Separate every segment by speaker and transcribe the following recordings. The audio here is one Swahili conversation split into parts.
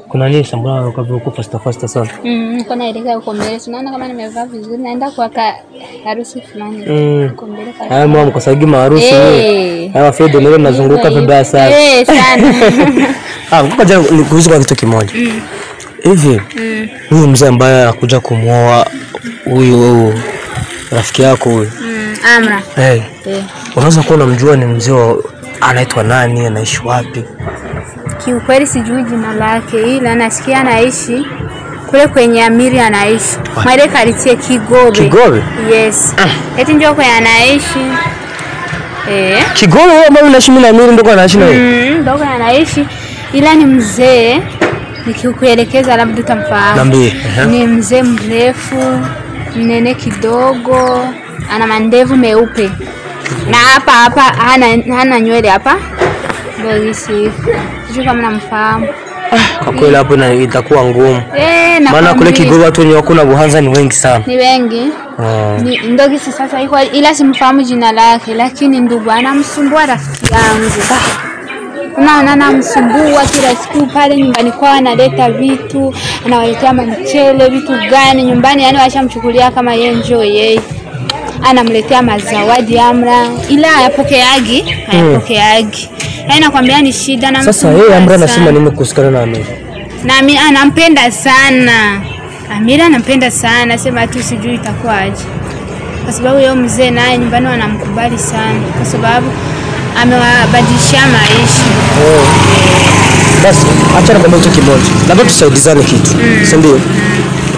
Speaker 1: Kuna nini sambamba ukavyo kufa fasta sana?
Speaker 2: Niko naelekea huko mbele. Tunaona kama nimevaa vizuri naenda kwa harusi fulani. Huko mbele kwa.
Speaker 1: Haya mama kwa sababu harusi wewe. Haya Fede leo nazunguka vibaya sana.
Speaker 2: Sana.
Speaker 1: Ngoja nikuulize kwa kitu kimoja. Hivi huyu mzee ambaye anakuja kumuoa huyu rafiki yako huyu.
Speaker 2: Amra.
Speaker 1: Unaweza kuwa unamjua ni mzee anaitwa nani, anaishi wapi?
Speaker 2: Kiukweli sijui jina lake, ila nasikia anaishi kule kwenye Amiri anaishi. Mwele kalitie Kigobe.
Speaker 1: Kigobe?
Speaker 2: Yes. Eti njoo kwa anaishi.
Speaker 1: Kigobe wewe ambao unaishi na Amiri ndio anaishi na wewe?
Speaker 2: Ndio anaishi. Ila ni mzee, nikikuelekeza labda utamfahamu.
Speaker 1: Niambie.
Speaker 2: Ni mzee mrefu, mnene kidogo, ana mandevu meupe. Na hapa hana nywele hapa. Ndio hisi. Sijui kama namfahamu.
Speaker 1: Kwa kweli hapo itakuwa ngumu. Maana kule Kigobe watu wenye wako na Buhanza ni wengi sana.
Speaker 2: Ni wengi. Ndio hisi sasa iko ila simfahamu jina lake, lakini ndugu anamsumbua rafiki yangu. Anamsumbua kila siku pale nyumbani kwao, analeta vitu, anawaletea mchele, vitu gani nyumbani, yani washamchukulia kama yeye njoo yeye. Anamletea mazawadi Amra, ila hayapokeagi. Yaani nakwambia ni shida na
Speaker 1: sasa yeye Amra anasema nini kuhusiana na Amira?
Speaker 2: Na mimi anampenda sana. Amira anampenda sana, sema tu sijui itakuwaje. Kwa sababu yeye mzee naye nyumbani wanamkubali sana kwa sababu amewabadilishia maisha.
Speaker 1: Basi acha nikwambie kitu kimoja. Labda tusaidizane kitu. Si ndio?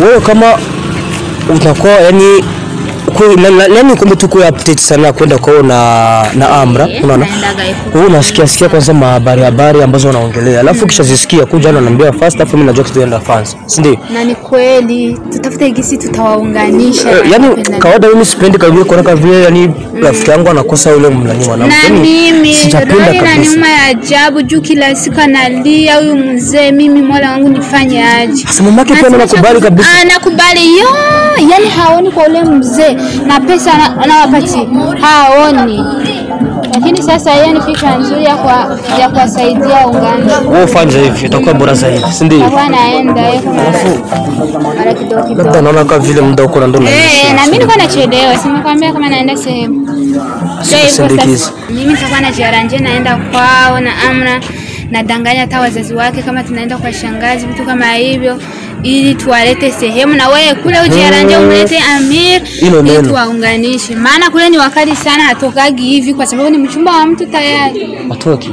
Speaker 1: Wewe kama utakuwa yani nani kumbe tuko update sana kwenda kwao na Amra, unaona? Wewe unasikia kwanza habari ambazo wanaongelea. Alafu kisha zisikia kuja ananiambia fast afu mimi najua tutaenda fans. Si ndio?
Speaker 2: Na ni kweli, tutafute gisi tutawaunganisha.
Speaker 1: Yani kawaida mimi sipendi kabisa kuona vile yani rafiki yangu anakosa yule mlani mwanangu.
Speaker 2: Na mimi
Speaker 1: sijapenda kabisa.
Speaker 2: Na nyuma ya ajabu juu kila siku analia huyu mzee, mimi Mola wangu nifanye aje?
Speaker 1: Sasa mamake pia anakubali kabisa.
Speaker 2: Anakubali yani haoni kwa ule mzee na pesa anawapati haoni. Lakini sasa yeye ni fikra nzuri ya kuwasaidia ungana.
Speaker 1: Wewe fanya hivi itakuwa bora zaidi, si ndio?
Speaker 2: Anaenda mara kidogo.
Speaker 1: Labda naona kama vile muda uko na ndo
Speaker 2: na mimi niko nachelewa, simekwambia kama naenda sehemu. Mimi nitakuwa na jaranje naenda kwao na Amra nadanganya hata wazazi wake kama tunaenda kwa shangazi vitu kama hivyo ili tuwalete sehemu na wewe kule ujiaranje umlete Amir ili tuwaunganishe. Maana kule ni wakali sana, hatokagi hivi kwa sababu ni mchumba wa mtu tayari.
Speaker 1: Hatoki.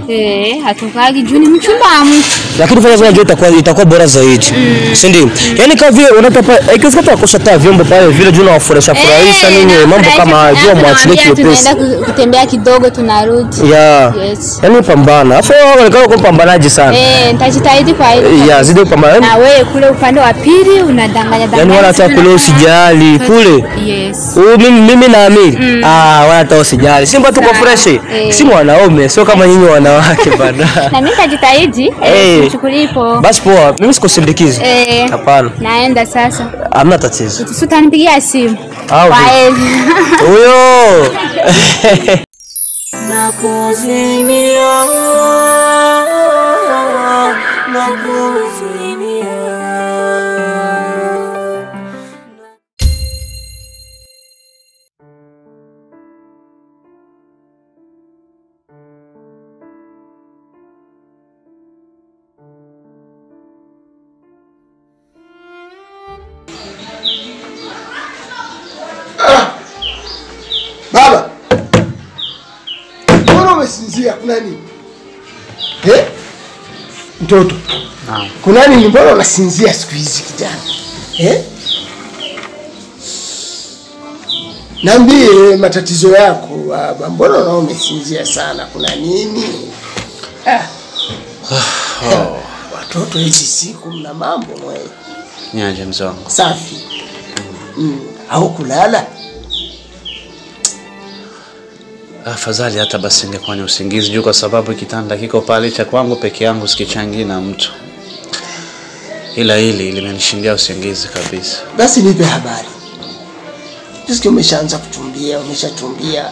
Speaker 2: Hatokagi juu ni mchumba wa mtu.
Speaker 1: Lakini fanya vile itakuwa bora zaidi. Si ndio? Yaani kama vile unataka ikifika kushata vyombo pale vile juu unawafurahisha nini mambo kama hiyo mwachilie kipesi.
Speaker 2: Tunaenda kutembea kidogo tunarudi.
Speaker 1: Yes. Yaani pambana. Afu wale kwa pambanaji sana.
Speaker 2: Nitajitahidi kwa hilo.
Speaker 1: Zidi pambana.
Speaker 2: Na wewe kule upande wa pili unadanganya.
Speaker 1: Yaani wala hata kule usijali kule.
Speaker 2: Yes.
Speaker 1: Mimi na Amir. Wala hata usijali. Simba tuko fresh. Si wanaume, sio kama nyinyi wanawake bana.
Speaker 2: Na mimi nitajitahidi. Chukulipo.
Speaker 1: Basi poa, mimi sikusindikiza. Hapana.
Speaker 2: Naenda sasa.
Speaker 1: Hamna tatizo.
Speaker 2: Utanipigia simu.
Speaker 1: Huyo.
Speaker 3: Nakuzimia.
Speaker 4: Baba. Mbona umesinzia? Kuna nini? Mtoto. Kuna nini mbona unasinzia siku hizi kijana? Niambie matatizo yako baba. Mbona umesinzia sana? Kuna nini? Watoto hizi siku mna mambo mwe.
Speaker 5: Niaje mzangu?
Speaker 4: Safi. Au kulala?
Speaker 5: Afadhali hata basi ningekuwa ni usingizi juu kwa sababu kitanda kiko pale cha kwangu peke yangu sikichangi na mtu. Ila hili limenishindia usingizi kabisa.
Speaker 4: Basi nipe habari. Sisi umeshaanza kuchumbia, umeshachumbia.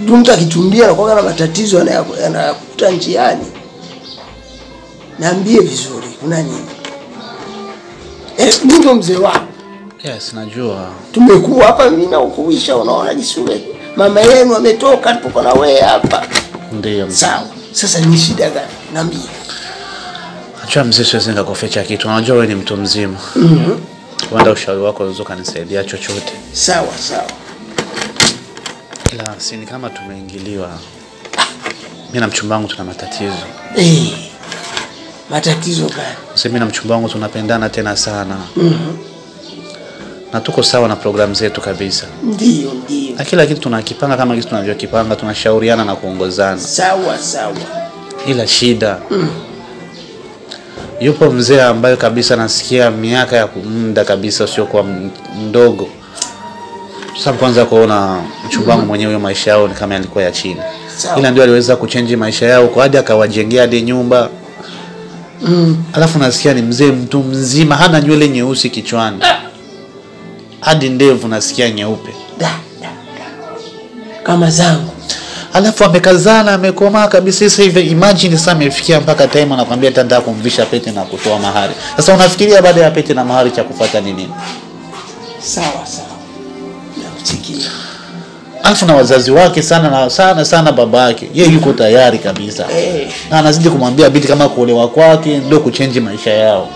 Speaker 4: Mtu akichumbia na kwa na matatizo yanakukuta njiani. Niambie vizuri, kuna nini? Mimi ndo mzee wako.
Speaker 5: Yes, najua.
Speaker 4: Tumekuwa hapa mimi na ukuisha unaona jisume. Mama yenu ametoka tupo na wewe hapa.
Speaker 5: Ndio.
Speaker 4: Sawa. Sasa ni shida gani? Niambie.
Speaker 5: Acha mzee siwezi kukuficha kitu. Unajua wewe ni mtu mzima. Wanda ushauri wako unaweza kunisaidia chochote.
Speaker 4: Sawa.
Speaker 5: Ila si ni kama tumeingiliwa. Mimi na mchumba wangu tuna matatizo.
Speaker 4: Matatizo gani?
Speaker 5: Mimi na mchumba wangu tunapendana tena sana. Na tuko sawa na programu zetu kabisa.
Speaker 4: Ndio.
Speaker 5: Na kila kitu tunakipanga kama kitu tunavyokipanga, tunashauriana na kuongozana.
Speaker 4: Sawa.
Speaker 5: Ila shida. Yupo mzee ambaye kabisa nasikia miaka ya kumda kabisa sio kwa mdogo. Sasa kwanza kuona mchumba wangu mwenyewe huyo maisha yao ni kama yalikuwa ya chini. Ila ndio aliweza kuchange maisha yao kwa hadi akawajengea hadi nyumba. Alafu nasikia ni mzee mtu mzima hana nywele nyeusi kichwani. Hadi ndevu nasikia nyeupe.
Speaker 4: Kama zangu.
Speaker 5: Alafu amekazana amekoma kabisa sasa hivi imagine sasa amefikia mpaka time anakuambia nataka kumvisha pete na kutoa mahari. Sasa unafikiria baada ya pete na mahari cha kufuata ni nini?
Speaker 4: Sawa. Nakusikia.
Speaker 5: Alafu na wazazi wake sana babake. Yeye yuko tayari kabisa. Na anazidi kumwambia binti kama kuolewa kwake ndio kuchange maisha yao.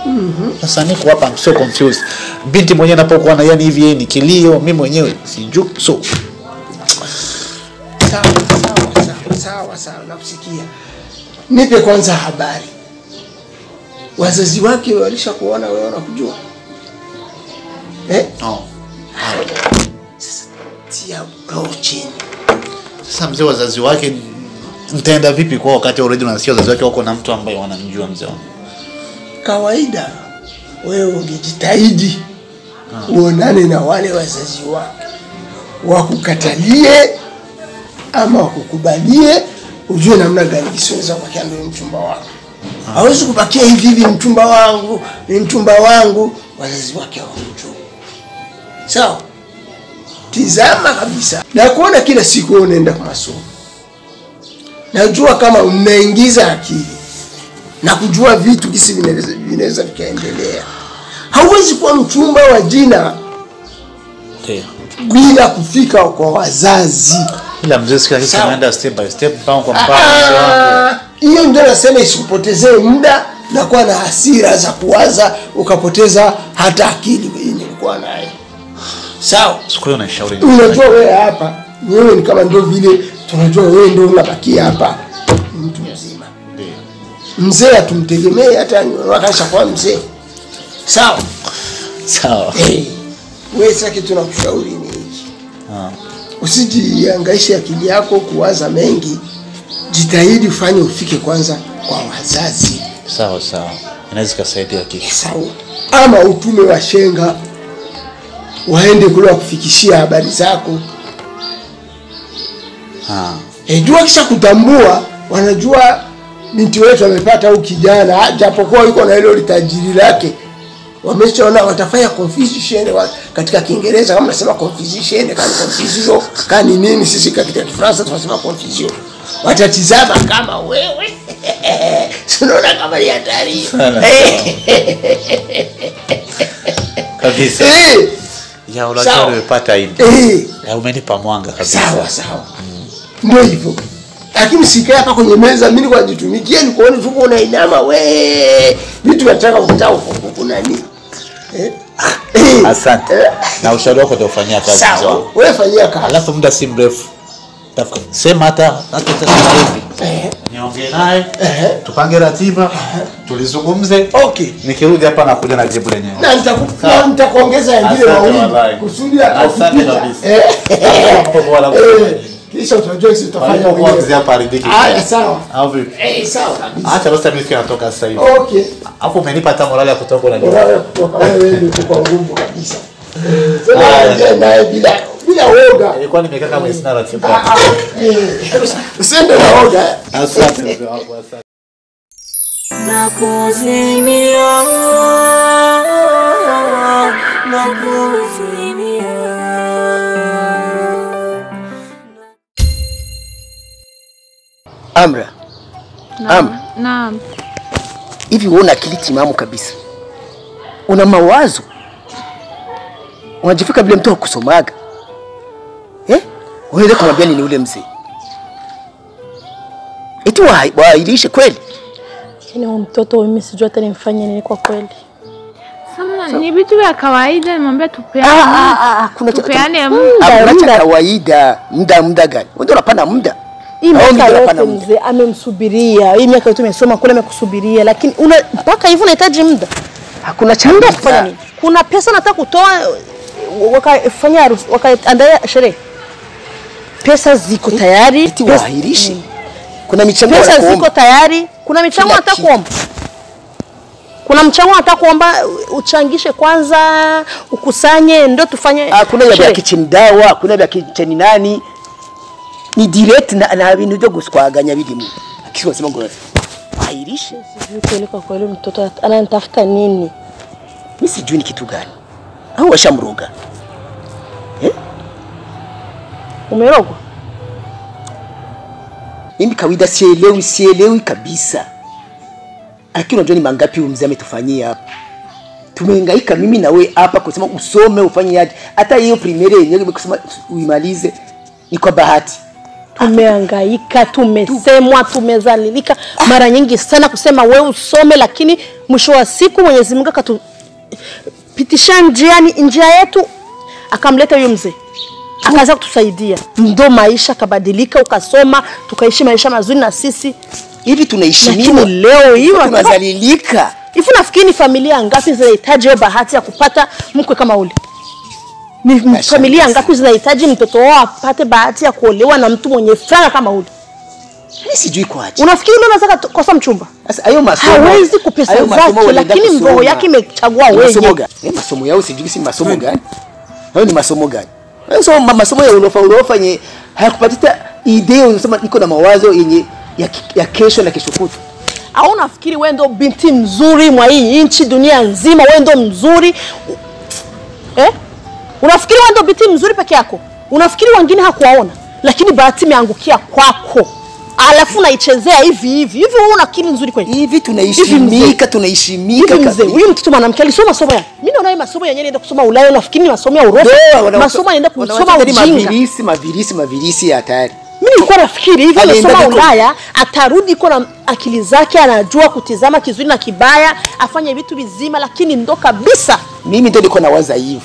Speaker 5: Sasa niko hapa I'm so confused. Binti mwenyewe anapokuwa na yani hivi ni kilio, mimi mwenyewe sijui so.
Speaker 4: Sawa nakusikia. Nipe kwanza habari. Wazazi wake walishakuona wewe unakujua? Sasa tia roho chini.
Speaker 5: Sasa mzee wazazi wake nitaenda vipi kwa wakati already unasikia wazazi wake wako na mtu ambaye wanamjua mzee wangu?
Speaker 4: Kawaida wewe ungejitahidi uonane na wale wazazi wake. Wakukatalie ama wakukubalie ujue namna gani kisiweza kubakia ndio mchumba wako. Hawezi kubakia hivi mchumba wangu wazazi wake hawamjui. Sawa? Tizama kabisa. Na kuona kila siku unaenda kwa masomo. Najua kama unaingiza akili na kujua vitu kisi vinaweza vikaendelea. Hauwezi kuwa mchumba wa jina bila kufika kwa wazazi.
Speaker 5: Ila mzee sikia anaenda step by step mpaka kwa mpaka.
Speaker 4: Hiyo ndio nasema isikupotezee muda na kuwa na hasira za kuwaza ukapoteza hata akili yenye ulikuwa nayo. Sawa?
Speaker 5: Siku hiyo naishauri.
Speaker 4: Unajua wewe hapa, wewe ni kama ndio vile tunajua wewe ndio unabaki hapa mtu mzima.
Speaker 5: Ndio.
Speaker 4: Mzee atumtegemee hata wakasha kwa mzee. Sawa?
Speaker 5: Sawa.
Speaker 4: Wewe sasa kitu nakushauri ni hiki. Usijihangaishe akili yako kuwaza mengi. Jitahidi ufanye ufike kwanza kwa wazazi.
Speaker 5: Sawa. Inaweza kusaidia kitu.
Speaker 4: Sawa. Ama utume wa shenga waende kule kufikishia habari zako. Jua kisha kutambua, wanajua binti wetu amepata au kijana japokuwa yuko na hilo litajiri lake. Wameshaona watafanya confusion katika Kiingereza kama nasema confusion, kama confusion, kani nini sisi katika Kifaransa tunasema confusion. Watatizama kama wewe. Unaona kama ni hatari.
Speaker 5: Kabisa. Ya unajua umepata hivi. Ya umenipa mwanga kabisa.
Speaker 4: Sawa. Ndio hivyo. Lakini sikaa hapa kwenye meza mimi kwa jitumikie ni kuona tuko unainama we. Vitu nataka kutaka kuna nini?
Speaker 5: Asante. Na ushauri wako utafanyia kazi.
Speaker 4: Sawa. Wewe fanyia kazi.
Speaker 5: Alafu muda si mrefu. Sema hata hivi. Niongee naye. Tupange ratiba. Tulizungumze.
Speaker 4: Okay.
Speaker 5: Nikirudi hapa na kuja na jibu lenyewe.
Speaker 4: Na nitakuongeza ingine mawili. Kusudi
Speaker 5: asante kabisa.
Speaker 4: Kisha utajua sisi tutafanya
Speaker 5: mwenyewe hapa aridhiki.
Speaker 4: Sawa.
Speaker 5: Au vipi?
Speaker 4: Sawa kabisa.
Speaker 5: Acha basi mimi natoka sasa hivi.
Speaker 4: Okay.
Speaker 5: Hapo umenipa hata morale ya kutoka na
Speaker 4: jibu. Wewe ndio kwa nguvu kabisa. Sasa naye bila woga.
Speaker 5: Ilikuwa nimekaa kama sina ratiba.
Speaker 4: Usiende na woga.
Speaker 5: Asante.
Speaker 3: Nakuzimia.
Speaker 4: Amra.
Speaker 2: Naam.
Speaker 4: Hivi wewe una akili timamu kabisa? Una mawazo? Unajifika vile mtu akusomaga? Wewe kumwambia nini ule mzee? Eti wairishe kweli?
Speaker 6: Ni mtoto mimi sijui hata nimfanye nini kwa kweli.
Speaker 2: Samna ni vitu vya kawaida nimwambia tupeane.
Speaker 6: Kuna
Speaker 2: tupeane
Speaker 4: muda kawaida. Muda gani? Wewe unapanda muda.
Speaker 6: Hii miaka yote mzee amemsubiria. Hii miaka yote umesoma kule amekusubiria lakini mpaka hivyo unahitaji muda.
Speaker 4: Hakuna cha muda
Speaker 6: kufanya nini? Kuna pesa nataka kutoa wakafanya harusi, wakaandaa sherehe. Pesa ziko tayari.
Speaker 4: Eti waahirishe. Kuna michango
Speaker 6: pesa ziko tayari. Kuna michango nataka kuomba. Kuna mchango nataka kuomba uchangishe kwanza, ukusanye ndio tufanye.
Speaker 4: Kuna ya kitchen dawa, kuna ya kitchen nani? Ni direct na bintu byo guswaganya bigimu. Akisho sema ngo airishe
Speaker 6: sijui kueleka kwa yule mtoto ananitafuta nini?
Speaker 4: Mimi sijui ni kitu gani. Au washamroga.
Speaker 6: Umerogwa?
Speaker 4: Mimi kawaida sielewi kabisa. Lakini unajua ni mangapi mzee ametufanyia hapa. Tumehangaika mimi na wewe hapa kusema usome ufanye aje. Hata hiyo primaire yenyewe kusema uimalize ni kwa bahati.
Speaker 6: Tumehangaika, tumesemwa, tumezalilika mara nyingi sana kusema wewe usome lakini mwisho wa siku Mwenyezi Mungu akatupitisha njia yetu akamleta huyo mzee. Akaanza kutusaidia. Ndio maisha kabadilika ukasoma tukaishi maisha mazuri na sisi.
Speaker 4: Hivi tunaheshimiwa
Speaker 6: leo hiyo
Speaker 4: tunazalilika.
Speaker 6: Hivi nafikiri familia ngapi zinahitaji hiyo bahati ya kupata mkwe kama ule? Ni familia ngapi zinahitaji mtoto wao apate bahati ya kuolewa na mtu mwenye franga kama ule?
Speaker 4: Mimi sijui kwaje.
Speaker 6: Unafikiri ndio unaweza kosa mchumba?
Speaker 4: Sasa hayo masomo
Speaker 6: hawezi kupesa zake lakini roho yake imechagua wewe.
Speaker 4: Masomo yao sijui si masomo gani? Hayo ni masomo gani? Hayo masomo ya ulofa yenye hayakupatita idea unasema niko na mawazo yenye ya kesho na kesho kutwa.
Speaker 6: Au unafikiri wewe ndio binti mzuri mwa hii nchi dunia nzima wewe ndio mzuri? Unafikiri wewe ndio binti mzuri peke yako? Unafikiri wengine hakuwaona? Lakini bahati imeangukia kwako. Alafu unaichezea hivi. Wewe una akili nzuri kweli?
Speaker 4: Hivi tunaheshimika
Speaker 6: kabisa. Huyu mtoto mwanamke alisoma masomo ya. Mimi naona masomo yenyewe anaenda kusoma Ulaya unafikiri ni masomo ya Uropa? Masomo anaenda kusoma ujinga.
Speaker 4: Mavirisi ya hatari.
Speaker 6: Mimi nilikuwa nafikiri hivyo amesoma Ulaya atarudi iko na akili zake anajua kutizama kizuri na kibaya afanye vitu bizima lakini ndo kabisa
Speaker 4: Mimi ndio niko nawaza hivyo.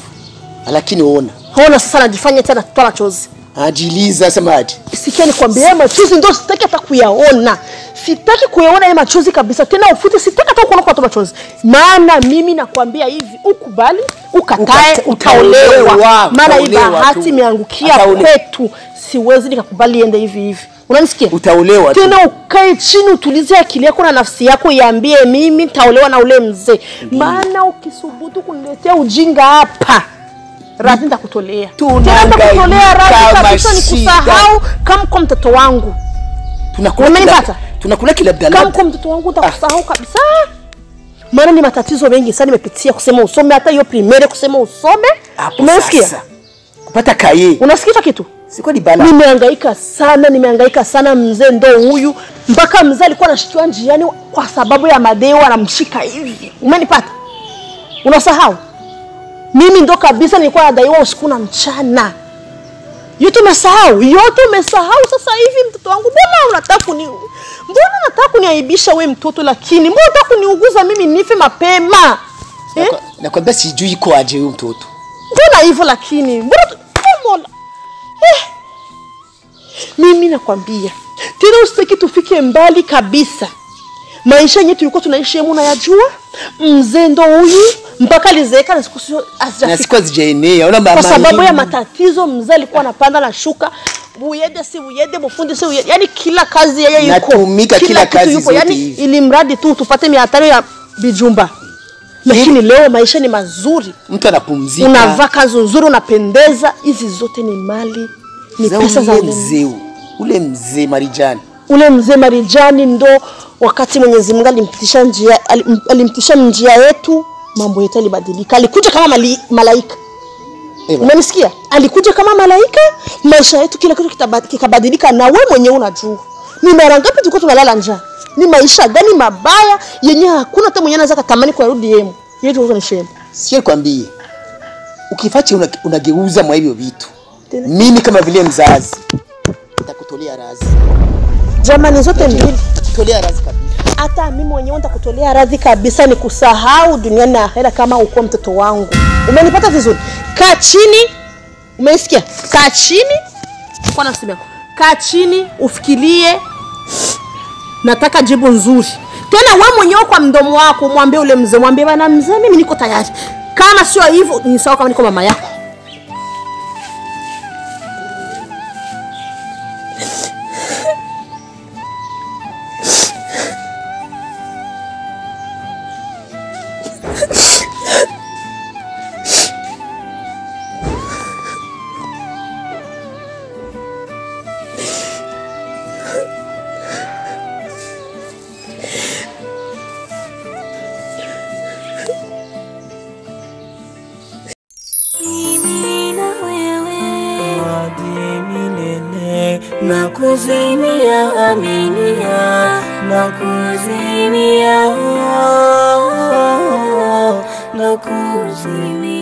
Speaker 4: Lakini
Speaker 6: ona sasa anajifanya tena toa chozi.
Speaker 4: Ajiliza semaje?
Speaker 6: Sikia nikwambie machozi ndo sitaki hata kuyaona. Sitaki kuyaona haya machozi kabisa. Tena ufute sitaki hata kuona kwa toa machozi. Maana mimi nakwambia hivi ukubali, ukatae, utaolewa. Maana hii bahati imeangukia kwetu. Siwezi nikakubali iende hivi hivi. Unanisikia?
Speaker 4: Utaolewa.
Speaker 6: Tena ukae chini utulize akili yako na nafsi yako iambie mimi nitaolewa na ule mzee. Maana ukisubutu kuniletea ujinga hapa radhi nitakutolea. Tena nitakutolea radhi kabisa nikusahau kama kwa mtoto wangu.
Speaker 4: Tunakula kila Abdalla.
Speaker 6: Kama kwa mtoto wangu utakusahau kabisa. Maana ni matatizo mengi sana nimepitia kusema usome hata hiyo primaire kusema usome. Umesikia?
Speaker 4: Kupata kaye.
Speaker 6: Unasikia kitu?
Speaker 4: Siko ni bala.
Speaker 6: Nimehangaika sana mzee ndo huyu. Mpaka mzee alikuwa anashikiwa njiani kwa sababu ya madeo anamshika hivi. Umenipata? Unasahau? Mimi ndo kabisa nilikuwa nadaiwa usiku na mchana. Yote umesahau sasa hivi mtoto wangu. Mbona unataka kuniaibisha wewe mtoto lakini mbona unataka kuniuguza mimi nife mapema?
Speaker 4: Nakwambia sijui iko aje huyo mtoto.
Speaker 6: Mbona hivyo lakini? Mbona? Mimi nakwambia tena usitaki tufike mbali kabisa. Maisha yetu tulikuwa tunaishi yemu na yajua. Mzee ndo huyu mpaka alizeeka na siku
Speaker 4: hazijaenea.
Speaker 6: Kwa sababu ya matatizo mzee alikuwa anapanda na shuka. Buyede bufundi si uyede. Yaani kila kazi yeye yuko.
Speaker 4: Natumika kila kazi zote
Speaker 6: yani
Speaker 4: hivi.
Speaker 6: Ili mradi tu tupate 500 ya bijumba. Lakini leo maisha ni mazuri.
Speaker 4: Mtu anapumzika.
Speaker 6: Unavaa kanzu nzuri unapendeza. Hizi zote ni mali. Ni pesa za
Speaker 4: mzee. Ule mzee Marijani.
Speaker 6: Ule mzee Marijani ndo wakati Mwenyezi Mungu alimtisha njia yetu mambo yetu yalibadilika. Alikuja kama malaika. Unanisikia? Alikuja kama malaika, maisha yetu kila kitu kikabadilika na wewe mwenyewe unajua. Ni mara ngapi tulikuwa tunalala njaa? Ni maisha gani mabaya yenye hakuna hata mwenyewe anaweza kutamani kurudi yemu. Yetu huko ni shame.
Speaker 4: Siye kwambie. Ukifache unageuza mwa hivyo vitu. Mimi kama vile mzazi nitakutolea radhi.
Speaker 6: Jamani zote mbili
Speaker 4: nitakutolea radhi kabisa.
Speaker 6: Hata mimi mwenyewe nitakutolea radhi kabisa nikusahau duniani na akhera kama uko mtoto wangu. Umenipata vizuri? Kaa chini. Umesikia? Kaa chini. Kwa nafsi yako. Kaa chini ufikirie. Nataka jibu nzuri. Tena wewe mwenyewe kwa mdomo wako mwambie ule mzee, mwambie bana mzee mimi niko tayari. Kama sio hivyo ni sawa kama niko mama yako.
Speaker 3: Nakuzimia aminia, nakuzimia, nakuzimia.